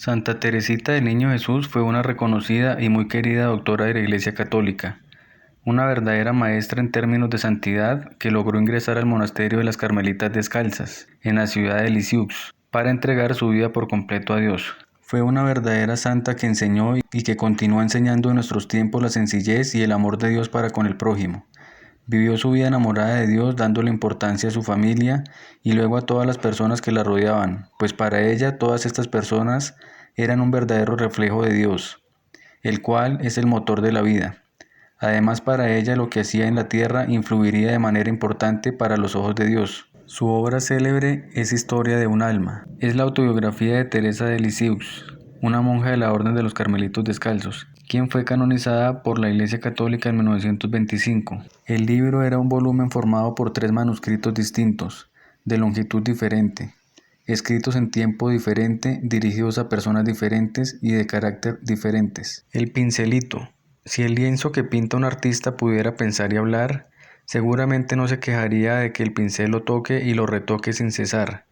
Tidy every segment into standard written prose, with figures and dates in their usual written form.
Santa Teresita del Niño Jesús fue una reconocida y muy querida doctora de la Iglesia Católica, una verdadera maestra en términos de santidad que logró ingresar al monasterio de las Carmelitas Descalzas, en la ciudad de Lisieux, para entregar su vida por completo a Dios. Fue una verdadera santa que enseñó y que continúa enseñando en nuestros tiempos la sencillez y el amor de Dios para con el prójimo. Vivió su vida enamorada de Dios, dándole importancia a su familia y luego a todas las personas que la rodeaban, pues para ella todas estas personas eran un verdadero reflejo de Dios, el cual es el motor de la vida. Además, para ella lo que hacía en la tierra influiría de manera importante para los ojos de Dios. Su obra célebre es Historia de un alma. Es la autobiografía de Teresa de Lisieux, una monja de la Orden de los Carmelitos Descalzos, quien fue canonizada por la Iglesia Católica en 1925. El libro era un volumen formado por 3 manuscritos distintos, de longitud diferente, escritos en tiempo diferente, dirigidos a personas diferentes y de carácter diferentes. El pincelito. Si el lienzo que pinta un artista pudiera pensar y hablar, seguramente no se quejaría de que el pincel lo toque y lo retoque sin cesar,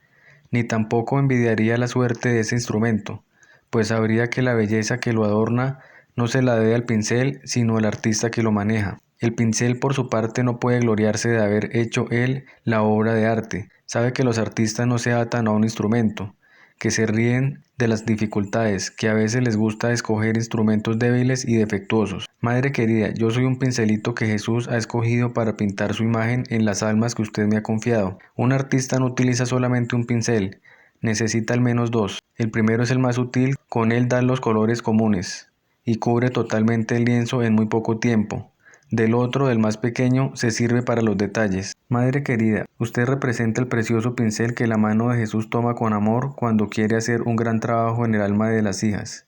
ni tampoco envidiaría la suerte de ese instrumento, pues sabría que la belleza que lo adorna no se la debe al pincel, sino al artista que lo maneja. El pincel, por su parte, no puede gloriarse de haber hecho él la obra de arte. Sabe que los artistas no se atan a un instrumento, que se ríen de las dificultades, que a veces les gusta escoger instrumentos débiles y defectuosos. Madre querida, yo soy un pincelito que Jesús ha escogido para pintar su imagen en las almas que usted me ha confiado. Un artista no utiliza solamente un pincel, necesita al menos 2. El primero es el más útil, con él da los colores comunes y cubre totalmente el lienzo en muy poco tiempo. Del otro, el más pequeño, se sirve para los detalles. Madre querida, usted representa el precioso pincel que la mano de Jesús toma con amor cuando quiere hacer un gran trabajo en el alma de las hijas.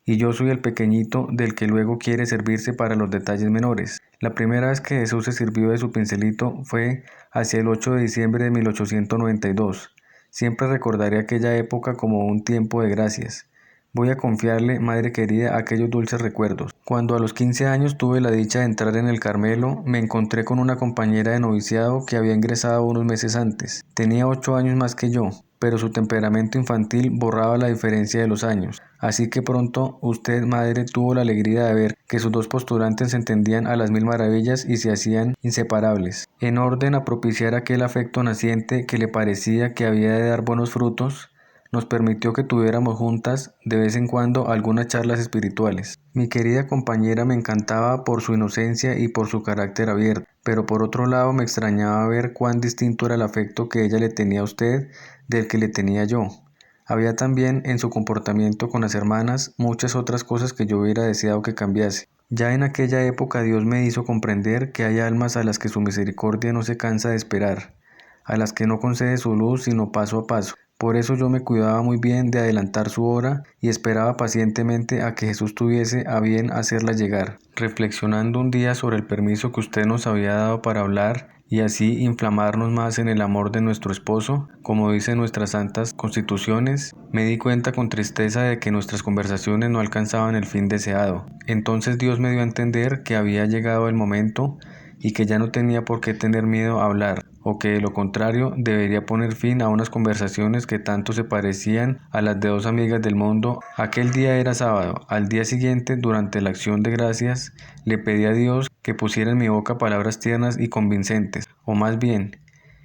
Y yo soy el pequeñito del que luego quiere servirse para los detalles menores. La primera vez que Jesús se sirvió de su pincelito fue hacia el 8 de diciembre de 1892. Siempre recordaré aquella época como un tiempo de gracias. Voy a confiarle, madre querida, aquellos dulces recuerdos. Cuando a los 15 años tuve la dicha de entrar en el Carmelo, me encontré con una compañera de noviciado que había ingresado unos meses antes. Tenía 8 años más que yo, pero su temperamento infantil borraba la diferencia de los años. Así que pronto usted, madre, tuvo la alegría de ver que sus 2 postulantes se entendían a las 1000 maravillas y se hacían inseparables. En orden a propiciar aquel afecto naciente que le parecía que había de dar buenos frutos, nos permitió que tuviéramos juntas de vez en cuando algunas charlas espirituales. Mi querida compañera me encantaba por su inocencia y por su carácter abierto, pero por otro lado me extrañaba ver cuán distinto era el afecto que ella le tenía a usted del que le tenía yo. Había también en su comportamiento con las hermanas muchas otras cosas que yo hubiera deseado que cambiase. Ya en aquella época Dios me hizo comprender que hay almas a las que su misericordia no se cansa de esperar, a las que no concede su luz sino paso a paso. Por eso yo me cuidaba muy bien de adelantar su hora y esperaba pacientemente a que Jesús tuviese a bien hacerla llegar. Reflexionando un día sobre el permiso que usted nos había dado para hablar y así inflamarnos más en el amor de nuestro esposo, como dicen nuestras santas constituciones, me di cuenta con tristeza de que nuestras conversaciones no alcanzaban el fin deseado. Entonces Dios me dio a entender que había llegado el momento y que ya no tenía por qué tener miedo a hablar, o que de lo contrario debería poner fin a unas conversaciones que tanto se parecían a las de 2 amigas del mundo. Aquel día era sábado. Al día siguiente, durante la acción de gracias, le pedí a Dios que pusiera en mi boca palabras tiernas y convincentes, o más bien,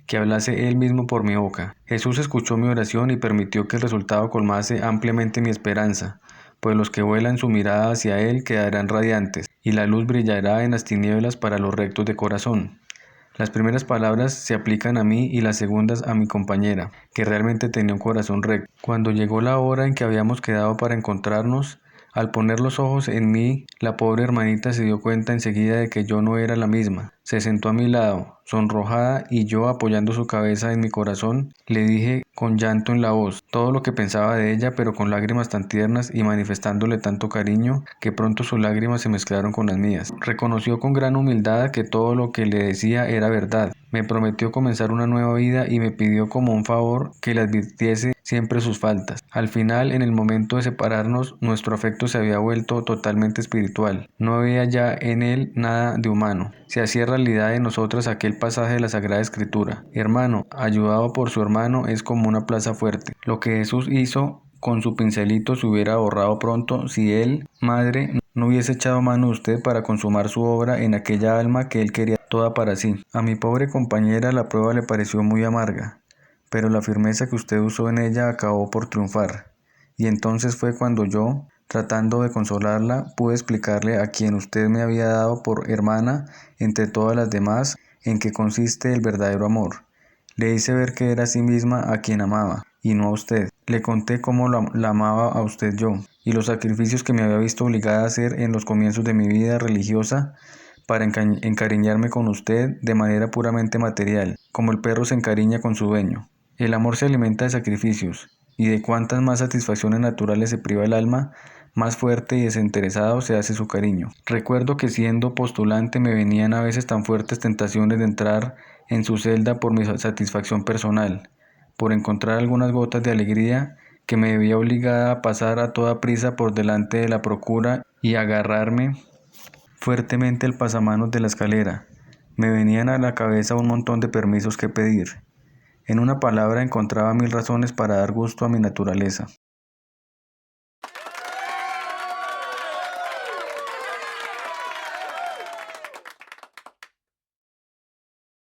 que hablase Él mismo por mi boca. Jesús escuchó mi oración y permitió que el resultado colmase ampliamente mi esperanza, pues los que vuelan su mirada hacia Él quedarán radiantes, y la luz brillará en las tinieblas para los rectos de corazón. Las primeras palabras se aplican a mí y las segundas a mi compañera, que realmente tenía un corazón recto. Cuando llegó la hora en que habíamos quedado para encontrarnos, al poner los ojos en mí, la pobre hermanita se dio cuenta enseguida de que yo no era la misma. Se sentó a mi lado, sonrojada, y yo, apoyando su cabeza en mi corazón, le dije con llanto en la voz todo lo que pensaba de ella, pero con lágrimas tan tiernas y manifestándole tanto cariño que pronto sus lágrimas se mezclaron con las mías. Reconoció con gran humildad que todo lo que le decía era verdad. Me prometió comenzar una nueva vida y me pidió como un favor que le advirtiese siempre sus faltas. Al final, en el momento de separarnos, nuestro afecto se había vuelto totalmente espiritual. No había ya en él nada de humano. Se hacía realidad en nosotras aquel pasaje de la Sagrada Escritura: hermano, ayudado por su hermano, es como una plaza fuerte. Lo que Jesús hizo con su pincelito se hubiera borrado pronto si él, madre, no hubiese echado mano de usted para consumar su obra en aquella alma que él quería toda para sí. A mi pobre compañera la prueba le pareció muy amarga, pero la firmeza que usted usó en ella acabó por triunfar. Y entonces fue cuando yo, tratando de consolarla, pude explicarle a quien usted me había dado por hermana entre todas las demás en qué consiste el verdadero amor. Le hice ver que era a sí misma a quien amaba, y no a usted. Le conté cómo la amaba a usted yo, y los sacrificios que me había visto obligada a hacer en los comienzos de mi vida religiosa para encariñarme con usted de manera puramente material, como el perro se encariña con su dueño. El amor se alimenta de sacrificios, y de cuantas más satisfacciones naturales se priva el alma, más fuerte y desinteresado se hace su cariño. Recuerdo que siendo postulante me venían a veces tan fuertes tentaciones de entrar en su celda por mi satisfacción personal, por encontrar algunas gotas de alegría, que me veía obligada a pasar a toda prisa por delante de la procura y agarrarme fuertemente el pasamanos de la escalera. Me venían a la cabeza un montón de permisos que pedir. En una palabra, encontraba mil razones para dar gusto a mi naturaleza.